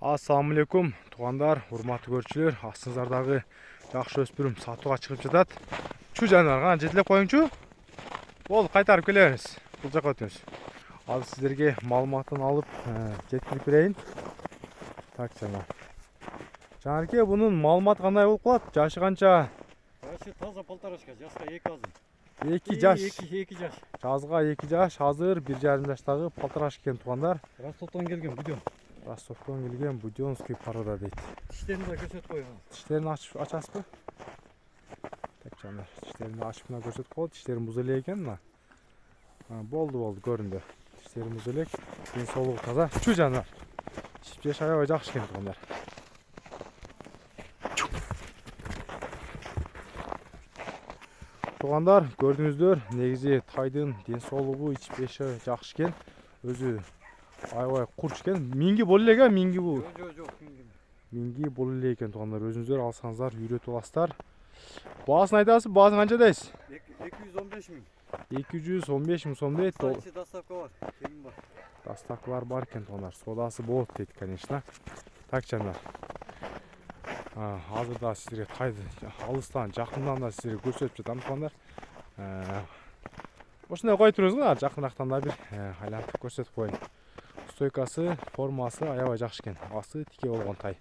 Assalamu алейкум, туғандар, урматтуу көрүүчүлөр. Астыңыздардагы жакшы өспүрүм сатууга чыгып жатат. Чу жаныбарга жетелеп коюңчу. Болду, кайтарып келебиз. Бул жака өтөбүз. Азыр сиздерге маалыматын алып жеткирип берейин. Так, Жанарке, бунун маалыматы кандай болуп калат? Жашы канча? Жашы таза полторашка, жаска 2 азыр. 2 жаш. 2 жаш. Жазга 2 жаш, азыр 1,5 жаштагы полторашка экен тугандар. Ростовтон келген будем. Ростовтон келген Будёнский порода дейт. Тиштерин да көрсөтүп койгон. Тиштерин ачасызбы? Так, жандар, тиштерин ачып мына көрсөтүп коет. Тиштерин буз эле экен мына. Болду, көрүндү. Тиштерин буз элек, ден соолугу таза. Чу жандар. Ичип жеш аябай жакшы экен тугандар. Тугандар, көрдүңүздөр, негизи тайдын ден соолугу, ичип жеши жакшы экен. Өзү аябай курч экен. Минги боло эле экен, минги бул. Жок, Минги боло эле экен тугандар. Өзүңүздөр алсаңыздар, үйрөтүп аласыздар. Баасын айтасыз, баасы канча дейсиз? 215 миң. 215 миң сом дейт. Доставка бар, кемин бар. Доставкалар бар экен тугандар. Содасы болот дейт, конечно. Так, жандар. Азыр да сиздерге тайды алыстан, жакындан да сиздерге көрсөтүп жатам тугандар. Ошондой кой турузга, жакынрактан да бир айлантып көрсөтүп коеюн. Стойкасы, формасы аябай жакшы экен. Асы тике болгон тай.